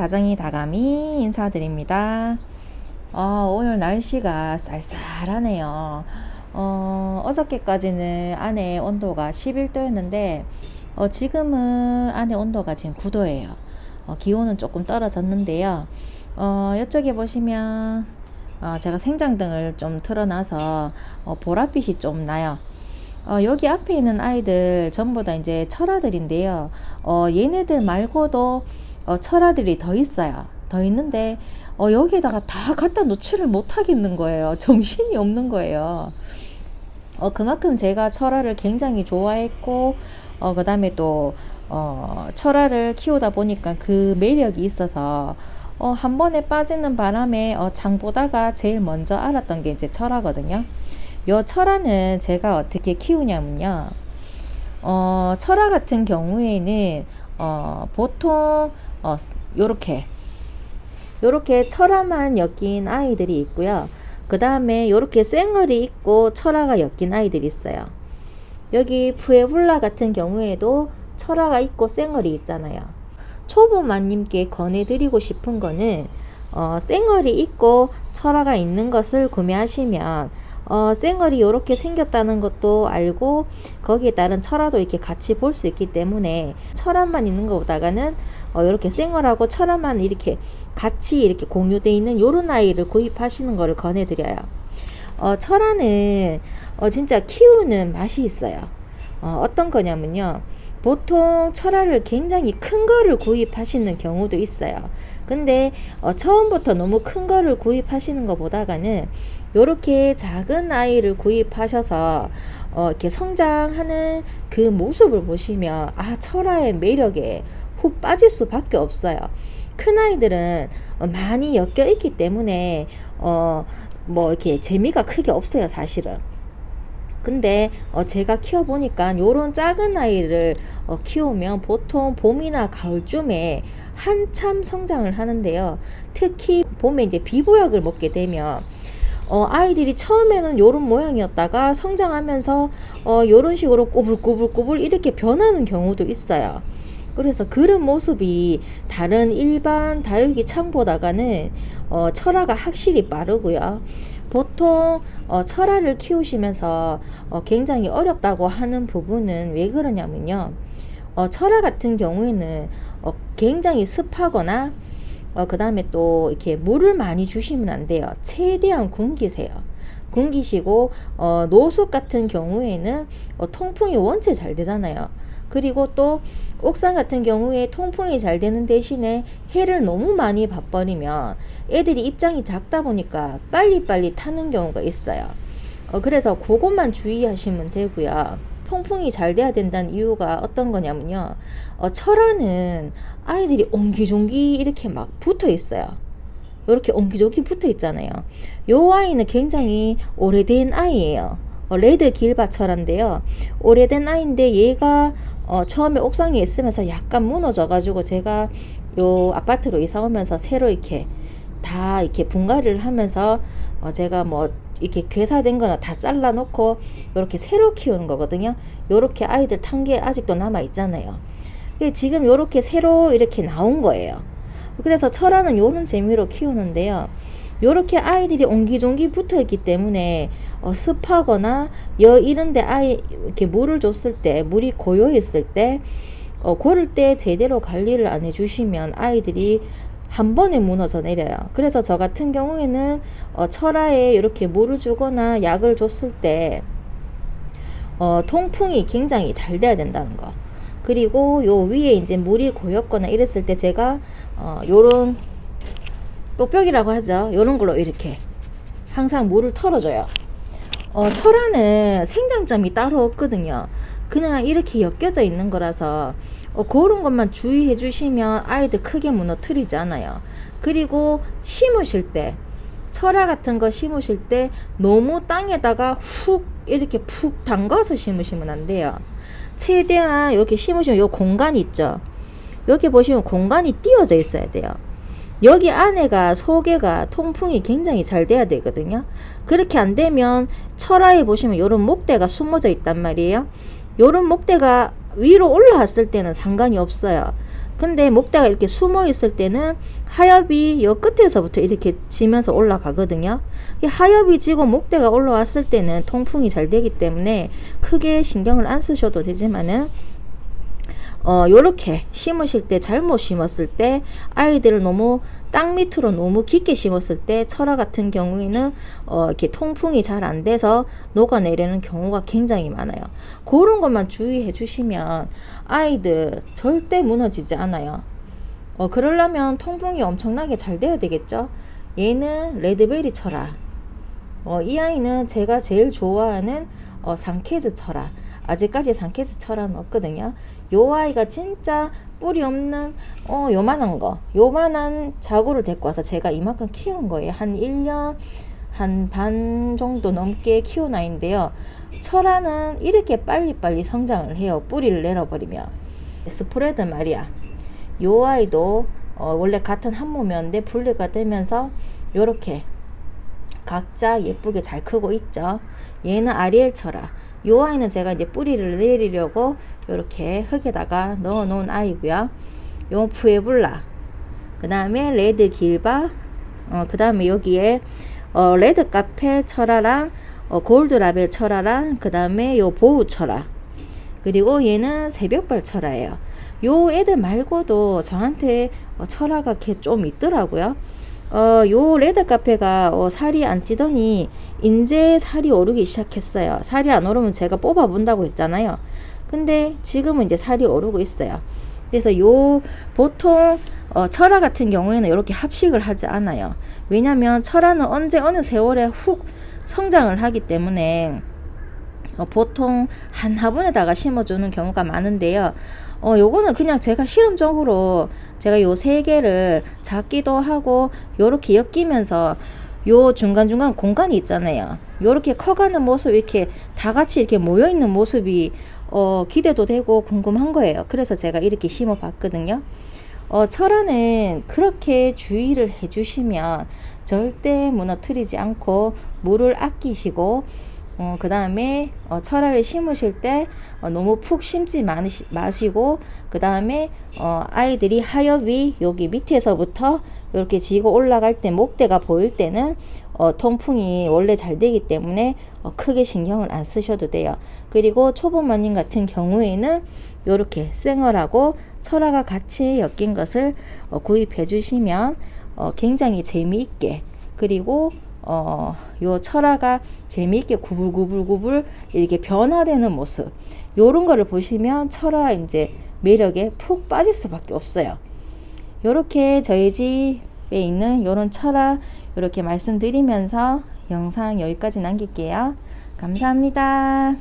가정이 다감이 인사드립니다. 오늘 날씨가 쌀쌀하네요. 어저께까지는 안에 온도가 11도였는데 지금은 안에 온도가 지금 9도예요. 기온은 조금 떨어졌는데요. 이쪽에 보시면 제가 생장등을 좀 틀어놔서 보랏빛이 좀 나요. 여기 앞에 있는 아이들 전부 다 이제 철아들인데요. 얘네들 말고도 철아들이 더 있어요. 더 있는데 여기에다가 다 갖다 놓지를 못하겠는 거예요. 정신이 없는 거예요. 그만큼 제가 철아를 굉장히 좋아했고 그 다음에 또 철아를 키우다 보니까 그 매력이 있어서 한 번에 빠지는 바람에 장 보다가 제일 먼저 알았던 게 이제 철아거든요. 요 철아는 제가 어떻게 키우냐면요. 철아 같은 경우에는 보통 요렇게 철아만 엮인 아이들이 있고요. 그 다음에 요렇게 쌩얼이 있고 철아가 엮인 아이들이 있어요. 여기 푸에블라 같은 경우에도 철아가 있고 쌩얼이 있잖아요. 초보마님께 권해드리고 싶은 거는 쌩얼이 있고 철아가 있는 것을 구매하시면 쌩얼이 이렇게 생겼다는 것도 알고 거기에 따른 철아도 이렇게 같이 볼 수 있기 때문에 철아만 있는 것보다는 이렇게 쌩얼하고 철아만 이렇게 같이 이렇게 공유되어 있는 요런 아이를 구입하시는 거를 권해드려요. 철아는 진짜 키우는 맛이 있어요. 어떤 거냐면요. 보통 철아를 굉장히 큰 거를 구입하시는 경우도 있어요. 근데 처음부터 너무 큰 거를 구입하시는 것보다는 요렇게 작은 아이를 구입하셔서 이렇게 성장하는 그 모습을 보시면 철아의 매력에 훅 빠질 수밖에 없어요. 큰 아이들은 많이 엮여 있기 때문에 뭐 이렇게 재미가 크게 없어요, 사실은. 근데 제가 키워보니까 요런 작은 아이를 키우면 보통 봄이나 가을쯤에 한참 성장을 하는데요. 특히 봄에 이제 비보약을 먹게 되면 아이들이 처음에는 요런 모양이었다가 성장하면서 요런 식으로 꼬불꼬불꼬불 이렇게 변하는 경우도 있어요. 그래서 그런 모습이 다른 일반 다육이 창보다가는 철아가 확실히 빠르고요. 보통 철아를 키우시면서 굉장히 어렵다고 하는 부분은 왜 그러냐면요. 철아 같은 경우에는 굉장히 습하거나 그 다음에 또 이렇게 물을 많이 주시면 안 돼요. 최대한 굶기세요. 굶기시고 노숙 같은 경우에는 통풍이 원체 잘 되잖아요. 그리고 또 옥상 같은 경우에 통풍이 잘 되는 대신에 해를 너무 많이 봐버리면 애들이 입장이 작다 보니까 빨리빨리 타는 경우가 있어요. 그래서 그것만 주의하시면 되고요. 통풍이 잘 돼야 된다는 이유가 어떤 거냐면요. 철아는 아이들이 옹기종기 이렇게 막 붙어 있어요. 이렇게 옹기종기 붙어 있잖아요. 요 아이는 굉장히 오래된 아이예요. 레드 길바철인데요. 오래된 아이인데 얘가 처음에 옥상에 있으면서 약간 무너져 가지고 제가 요 아파트로 이사 오면서 새로 이렇게 다 이렇게 분갈이를 하면서 제가 뭐 이렇게 괴사된 거나 다 잘라 놓고 이렇게 새로 키우는 거거든요. 요렇게 아이들 탄 게 아직도 남아 있잖아요. 지금 요렇게 새로 이렇게 나온 거예요. 그래서 철아는 요런 재미로 키우는데요. 요렇게 아이들이 옹기종기 붙어 있기 때문에 습하거나 이런데 이렇게 물을 줬을 때 물이 고요했을 때 고를 때 제대로 관리를 안 해주시면 아이들이 한 번에 무너져 내려요. 그래서 저 같은 경우에는 철아에 이렇게 물을 주거나 약을 줬을 때 통풍이 굉장히 잘 돼야 된다는 거. 그리고 요 위에 이제 물이 고였거나 이랬을 때 제가 요런 뾱뾱이라고 하죠. 요런 걸로 이렇게 항상 물을 털어줘요. 철아는 생장점이 따로 없거든요. 그냥 이렇게 엮여져 있는 거라서 그런 것만 주의해 주시면 아이들 크게 무너뜨리지 않아요. 그리고 심으실 때 철아 같은 거 심으실 때 너무 땅에다가 훅 이렇게 푹 담가서 심으시면 안 돼요. 최대한 이렇게 심으시면 요 공간이 있죠. 여기 보시면 공간이 띄어져 있어야 돼요. 여기 안에가 속에가 통풍이 굉장히 잘 돼야 되거든요. 그렇게 안 되면 철아에 보시면 요런 목대가 숨어져 있단 말이에요. 요런 목대가 위로 올라왔을 때는 상관이 없어요. 근데 목대가 이렇게 숨어 있을 때는 하엽이 요 끝에서부터 이렇게 지면서 올라가거든요. 이 하엽이 지고 목대가 올라왔을 때는 통풍이 잘 되기 때문에 크게 신경을 안 쓰셔도 되지만은 요렇게 심으실 때 잘못 심었을 때 아이들을 너무 땅 밑으로 너무 깊게 심었을 때 철화 같은 경우에는 이렇게 통풍이 잘 안 돼서 녹아내리는 경우가 굉장히 많아요. 그런 것만 주의해 주시면 아이들 절대 무너지지 않아요. 그러려면 통풍이 엄청나게 잘 돼야 되겠죠. 얘는 레드베리 철화. 이 아이는 제가 제일 좋아하는 상케즈 철화. 아직까지 상케즈 철화는 없거든요. 요 아이가 진짜 뿌리 없는 요만한 거, 요만한 자구를 데리고 와서 제가 이만큼 키운 거예요. 한 1년 한 반 정도 넘게 키운 아이인데요. 철화는 이렇게 빨리빨리 성장을 해요. 뿌리를 내려버리면. 스프레드 말이야. 요 아이도 원래 같은 한 몸이었는데 분리가 되면서 요렇게 각자 예쁘게 잘 크고 있죠. 얘는 아리엘 철화. 요 아이는 제가 이제 뿌리를 내리려고 이렇게 흙에다가 넣어 놓은 아이고요. 요 푸에블라. 그 다음에 레드 길바. 그 다음에 여기에 레드 카페 철화랑 골드 라벨 철화랑 그 다음에 요 보우 철화. 그리고 얘는 새벽발 철화예요. 요 애들 말고도 저한테 철화가 이렇게 좀 있더라고요. 요 레드 카페가 살이 안 찌더니 이제 살이 오르기 시작했어요. 살이 안 오르면 제가 뽑아 본다고 했잖아요. 근데 지금은 이제 살이 오르고 있어요. 그래서 요 보통 철화 같은 경우에는 이렇게 합식을 하지 않아요. 왜냐면 철화는 언제 어느 세월에 훅 성장을 하기 때문에 보통 한 화분에다가 심어주는 경우가 많은데요. 요거는 그냥 제가 실험적으로 제가 요 세 개를 작기도 하고 요렇게 엮이면서 요 중간중간 공간이 있잖아요. 요렇게 커가는 모습, 이렇게 다 같이 이렇게 모여있는 모습이 기대도 되고 궁금한 거예요. 그래서 제가 이렇게 심어 봤거든요. 철화는 그렇게 주의를 해주시면 절대 무너뜨리지 않고 물을 아끼시고 그 다음에 철화를 심으실 때 너무 푹 심지 마시고 그 다음에 아이들이 하엽이 여기 밑에서부터 이렇게 지고 올라갈 때 목대가 보일 때는 통풍이 원래 잘 되기 때문에 크게 신경을 안 쓰셔도 돼요. 그리고 초보마님 같은 경우에는 이렇게 생얼하고 철화가 같이 엮인 것을 구입해 주시면 굉장히 재미있게, 그리고 요 철화가 재미있게 구불구불구불 이렇게 변화되는 모습, 요런 거를 보시면 철화 이제 매력에 푹 빠질 수밖에 없어요. 요렇게 저희 집에 있는 요런 철화 이렇게 말씀드리면서 영상 여기까지 남길게요. 감사합니다.